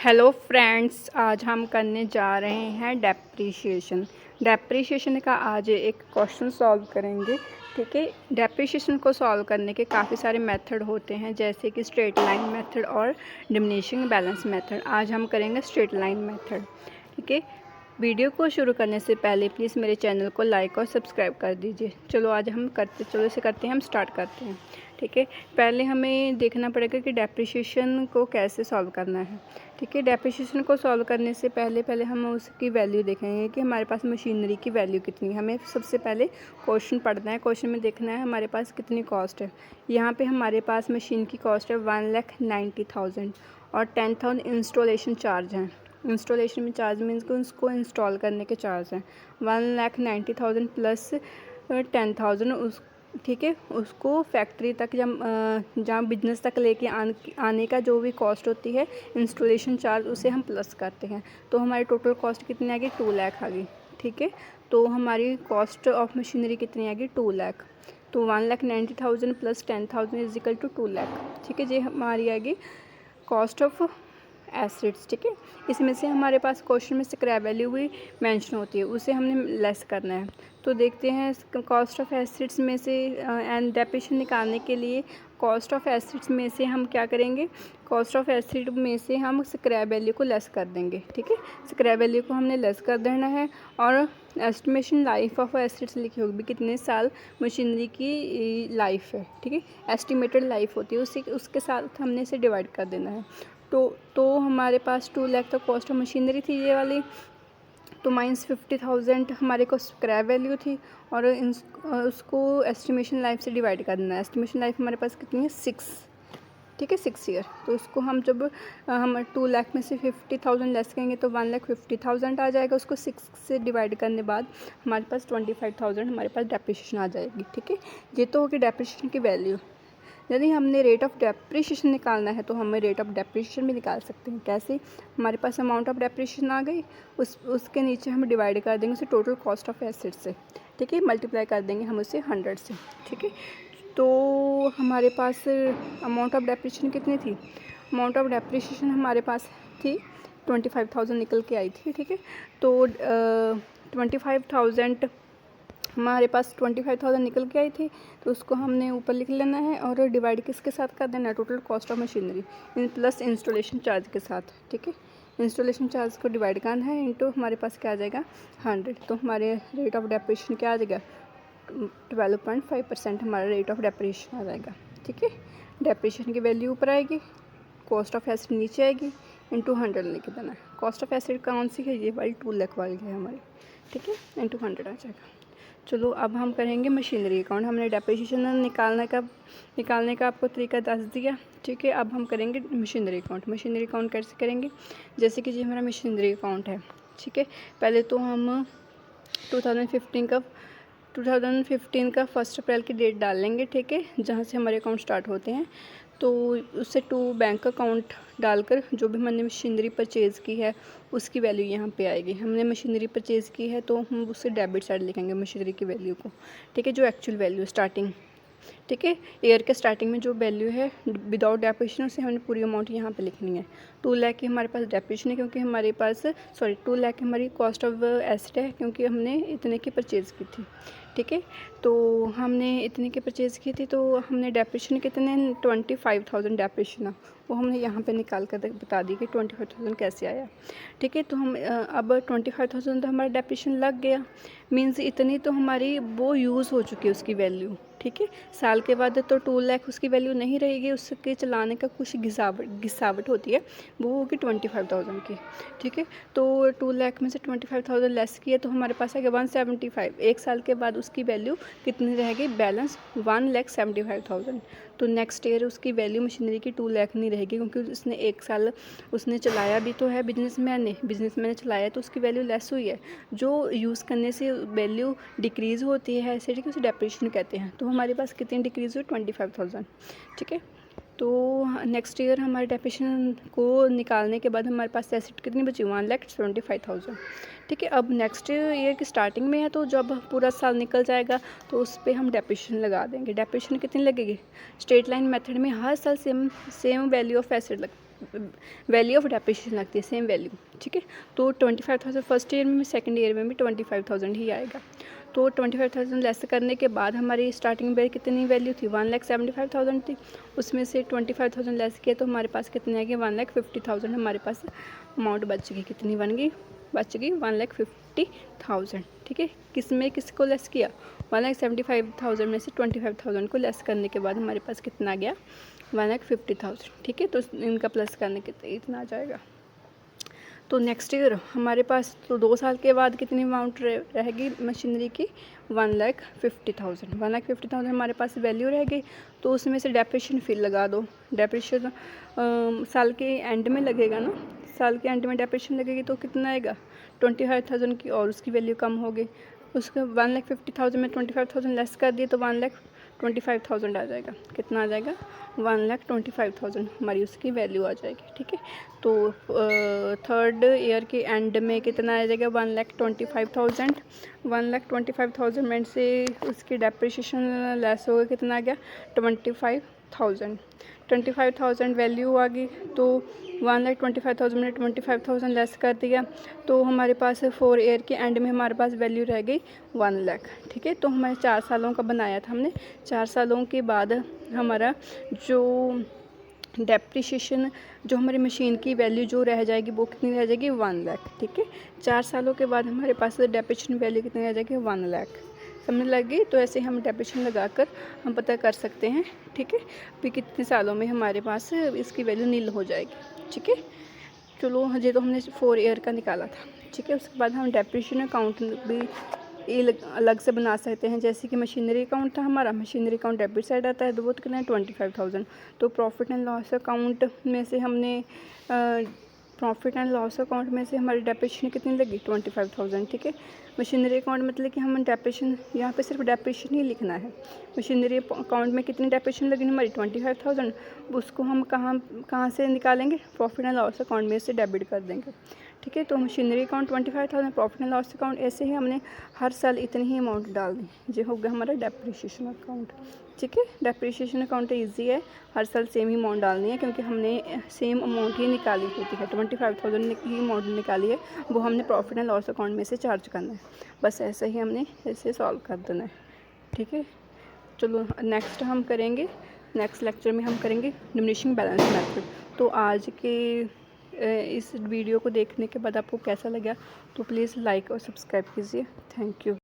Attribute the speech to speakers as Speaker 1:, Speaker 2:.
Speaker 1: Hello friends, आज हम करने जा रहे हैं डेप्रीशिएशन का आज एक क्वेश्चन सॉल्व करेंगे। ठीक है, डेप्रीशिएशन को सॉल्व करने के काफ़ी सारे मेथड होते हैं, जैसे कि स्ट्रेट लाइन मेथड और डिमिनिशिंग बैलेंस मेथड। आज हम करेंगे स्ट्रेट लाइन मेथड। ठीक है, वीडियो को शुरू करने से पहले प्लीज़ मेरे चैनल को लाइक और सब्सक्राइब कर दीजिए। चलो आज हम इसे करते हैं, हम स्टार्ट करते हैं। ठीक है, पहले हमें देखना पड़ेगा कि डेप्रीशिएशन को कैसे सॉल्व करना है। ठीक है, डेप्रीशिएशन को सॉल्व करने से पहले हम उसकी वैल्यू देखेंगे कि हमारे पास मशीनरी की वैल्यू कितनी है। हमें सबसे पहले क्वेश्चन पढ़ना है, क्वेश्चन में देखना है हमारे पास कितनी कॉस्ट है। यहाँ पे हमारे पास मशीन की कॉस्ट है 1,90,000 और 10,000 इंस्टॉलेशन चार्ज हैं। इंस्टॉलेशन में चार्ज मीन्स कि उसको इंस्टॉल करने के चार्ज हैं 1,90,000 प्लस 10,000 उस ठीक है, उसको फैक्ट्री तक जहाँ बिजनेस तक लेके आने का जो भी कॉस्ट होती है इंस्टॉलेशन चार्ज, उसे हम प्लस करते हैं। तो हमारी टोटल कॉस्ट कितनी आ गई, 2 लाख आ गई। ठीक है, तो हमारी कॉस्ट ऑफ मशीनरी कितनी आ गई, 2 लाख। तो 1,90,000 plus 10,000 is equal to 2 lakh. ठीक है, ये हमारी आ गई कॉस्ट ऑफ एसिड्स। ठीक है, इसमें से हमारे पास क्वेश्चन में स्क्रैप वैल्यू भी मेंशन होती है, उसे हमने लेस करना है। तो देखते हैं कॉस्ट ऑफ एसिड्स में से एंड डेप्रीशिएशन निकालने के लिए कॉस्ट ऑफ एसिड्स में से हम क्या करेंगे, कॉस्ट ऑफ एसिड में से हम स्क्रैप वैल्यू को लेस कर देंगे। ठीक है, स्क्रैप वैल्यू को हमने लेस कर देना है और एस्टिमेशन लाइफ ऑफ एसिड्स लिखी होगी, कितने साल मशीनरी की लाइफ है। ठीक है, एस्टिमेटेड लाइफ होती है, उसके साथ हमने इसे डिवाइड कर देना है। तो हमारे पास 2 लाख तक कॉस्ट ऑफ मशीनरी थी ये वाली, तो माइनस 50,000 हमारे को स्क्रैप वैल्यू थी और उसको एस्टिमेशन लाइफ से डिवाइड कर देना है। एस्टिमेशन लाइफ हमारे पास कितनी है, 6। ठीक है, 6 ईयर। तो उसको हम जब हम 2 लाख में से 50,000 लेस करेंगे तो 1,50,000 आ जाएगा। उसको 6 से डिवाइड करने बाद हमारे पास 25,000 हमारे पास डेप्रीशिएशन आ जाएगी। ठीक है, ये तो होगी डेप्रीशिएशन की वैल्यू। यदि हमने रेट ऑफ डेप्रीशिएशन निकालना है तो हमें रेट ऑफ डेप्रीशिएशन भी निकाल सकते हैं। कैसे, हमारे पास अमाउंट ऑफ डेप्रीशिएशन आ गई, उसके नीचे हम डिवाइड कर देंगे उसे टोटल कॉस्ट ऑफ एसिड से। ठीक है, मल्टीप्लाई कर देंगे हम उसे 100 से। ठीक है, तो हमारे पास अमाउंट ऑफ डेप्रीशिएशन कितनी थी, अमाउंट ऑफ डेप्रीशिएशन हमारे पास थी 25,000 निकल के आई थी। ठीक है, तो 25,000 हमारे पास 25,000 निकल के आई थी, तो उसको हमने ऊपर लिख लेना है और डिवाइड किसके साथ कर देना है, total cost of machinery plus installation charge के साथ। ठीक है, इंस्टॉलेशन चार्ज को डिवाइड करना है इंटू हमारे पास क्या आ जाएगा, 100। तो हमारे रेट ऑफ डेप्रीशिएशन क्या आ जाएगा, 12.5% हमारा रेट ऑफ डेप्रीशिएशन आ जाएगा। ठीक है, डेप्रीशिएशन की वैल्यू ऊपर आएगी, कॉस्ट ऑफ एसिड नीचे आएगी, इंटू 100 लिख देना है। कॉस्ट ऑफ एसिड कौन सी है, ये वाली 2 लाख वाली है हमारी। ठीक है, इंटू 100 आ जाएगा। चलो अब हम करेंगे मशीनरी अकाउंट। हमने डेप्रीशिएशन निकालने का आपको तरीका दस दिया। ठीक है, अब हम करेंगे मशीनरी अकाउंट। मशीनरी अकाउंट कैसे करेंगे, जैसे कि ये हमारा मशीनरी अकाउंट है। ठीक है, पहले तो हम 2015 का 1 अप्रैल की डेट डाल लेंगे। ठीक है, जहाँ से हमारे अकाउंट स्टार्ट होते हैं, तो उससे टू बैंक अकाउंट डालकर जो भी हमने मशीनरी परचेज़ की है उसकी वैल्यू यहाँ पे आएगी। हमने मशीनरी परचेज़ की है तो हम उससे डेबिट साइड लिखेंगे मशीनरी की वैल्यू को। ठीक है, जो एक्चुअल वैल्यू स्टार्टिंग, ठीक है, ईयर के स्टार्टिंग में जो वैल्यू है विदाउट डेप्रीशिएशन से हमने पूरी अमाउंट यहाँ पे लिखनी है। 2 लाख की हमारे पास डेप्रीशिएशन है क्योंकि हमारे पास 2 लाख हमारी कॉस्ट ऑफ एसेट है क्योंकि हमने इतने की परचेज़ की थी। ठीक है, तो हमने इतने की परचेज़ की थी तो हमने डेप्रीशिएशन कितने 25,000 डेप्रीशिएशन वो हमने यहाँ पे निकाल कर बता दी कि 25,000 कैसे आया। ठीक है, तो हम अब 25,000 तो हमारा डेप्रीशिएशन लग गया, मीन्स इतनी तो हमारी वो यूज़ हो चुकी है उसकी वैल्यू। ठीक है, साल के बाद तो 2 लाख उसकी वैल्यू नहीं रहेगी, उसके चलाने का कुछ घिसावट होती है, वो होगी 25,000 की। ठीक है, तो 2 लाख में से 25,000 लेस किया तो हमारे पास आएगा 175। एक साल के बाद उसकी वैल्यू कितनी रहेगी, बैलेंस 1,75,000। तो नेक्स्ट ईयर उसकी वैल्यू मशीनरी की 2 लाख नहीं रहेगी क्योंकि उसने एक साल उसने चलाया भी तो है, बिजनेसमैन ने चलाया तो उसकी वैल्यू लेस हुई है। जो यूज़ करने से वैल्यू डिक्रीज़ होती है ऐसे कि उसे डेप्रीशिएशन कहते हैं। तो हमारे पास कितनी डिक्रीज़ हुई, 25,000। ठीक है, तो नेक्स्ट ईयर हमारे डेप्रीशिएशन को निकालने के बाद हमारे पास एसेट कितनी बची, 1,75,000। ठीक है, अब नेक्स्ट ईयर की स्टार्टिंग में है तो जब पूरा साल निकल जाएगा तो उस पर हम डेप्रीशिएशन लगा देंगे। डेप्रीशिएशन कितनी लगेगी, स्ट्रेट लाइन मेथड में हर साल same value of asset value of depreciation लगती है, सेम वैल्यू, ठीक है। तो 25,000 फर्स्ट ईयर में, सेकंड ईयर में भी 25,000 ही आएगा। तो 25,000 लेस करने के बाद हमारी स्टार्टिंग में कितनी वैल्यू थी, 1,75,000 थी। उसमें से 25,000 लेस किया तो हमारे पास कितनी आएगी, 1,50,000 हमारे पास अमाउंट बच गई। कितनी बन गई, बच गई 1,50,000, ठीक है। किसको लेस किया, 1,75,000 में से 25,000 को लेस करने के बाद हमारे पास कितना आ गया, 1,50,000, ठीक है। तो इनका प्लस करने के इतना आ जाएगा। तो नेक्स्ट ईयर हमारे पास तो 2 साल के बाद कितनी अमाउंट रहेगी मशीनरी की, 1,50,000। 1,50,000 हमारे पास वैल्यू रह गई। तो उसमें से डेप्रिसिएशन फिर लगा दो। डेप्रिसिएशन साल के एंड में लगेगा ना, साल के एंड में डेप्रिसिएशन लगेगी तो कितना आएगा, 25,000 की, और उसकी वैल्यू कम हो गई। उसके 1,50,000 में 25,000 लेस कर दिए तो 1,25,000 आ जाएगा। कितना आ जाएगा, 1,25,000 हमारी उसकी वैल्यू आ जाएगी, ठीक है। तो थर्ड ईयर के एंड में कितना आ जाएगा, 1,25,000। 1,25,000 में से उसकी डेप्रिसिएशन लेस हो गया, कितना आ गया, 25,000। 25,000 वैल्यू आ गई। तो 1,25,000 में 25,000 लेस कर दिया तो हमारे पास 4 ईयर के एंड में हमारे पास वैल्यू रह गई 1,00,000, ठीक है। तो हमारे 4 सालों का बनाया था हमने। 4 सालों के बाद हमारा जो डेप्रिसिएशन, जो हमारी मशीन की वैल्यू जो रह जाएगी वो कितनी रह जाएगी, 1,00,000, ठीक है। 4 सालों के बाद हमारे पास डेप्रिसिएशन वैल्यू कितनी रह जाएगी, 1,00,000। समझ लग गई। तो ऐसे हम डेप्रिसिएशन लगाकर हम पता कर सकते हैं, ठीक है, भी कितने सालों में हमारे पास इसकी वैल्यू नील हो जाएगी, ठीक है। चलो ये तो हमने 4 ईयर का निकाला था, ठीक है। उसके बाद हम डेप्रिसिएशन अकाउंट भी अलग से बना सकते हैं। जैसे कि मशीनरी अकाउंट था हमारा, मशीनरी अकाउंट डेबिट साइड आता है, तो वो कितना है, 25,000। तो प्रॉफिट एंड लॉस अकाउंट में से हमने प्रॉफिट एंड लॉस अकाउंट में से हमारी डेप्रिसिएशन कितनी लगी, 25,000, ठीक है। मशीनरी अकाउंट मतलब कि हम डेप्रिसिएशन, यहाँ पे सिर्फ डेप्रिसिएशन ही लिखना है। मशीनरी अकाउंट में कितनी डेप्रिसिएशन लगी हमारी, 25,000। उसको हम कहाँ से निकालेंगे, प्रॉफिट एंड लॉस अकाउंट में से डेबिट कर देंगे, ठीक है। तो machinery account 25,000, profit and loss account, ऐसे ही हमने हर साल इतनी ही अमाउंट डाल दी। ये हो गया हमारा डेप्रिसिएशन अकाउंट, ठीक है। डेप्रिसिएशन अकाउंट ईजी है, हर साल सेम ही अमाउंट डालनी है, क्योंकि हमने सेम अमाउंट ही निकाली होती है। 25,000 की अमाउंट निकाली है, वो हमने प्रॉफिट एंड लॉस अकाउंट में से चार्ज करना है। बस ऐसे ही हमने ऐसे सॉल्व कर देना है, ठीक है। चलो नेक्स्ट हम करेंगे, नेक्स्ट लेक्चर में हम करेंगे डिमिनिशिंग बैलेंस मेथड। तो आज के इस वीडियो को देखने के बाद आपको कैसा लगा, तो प्लीज़ लाइक और सब्सक्राइब कीजिए। Thank you.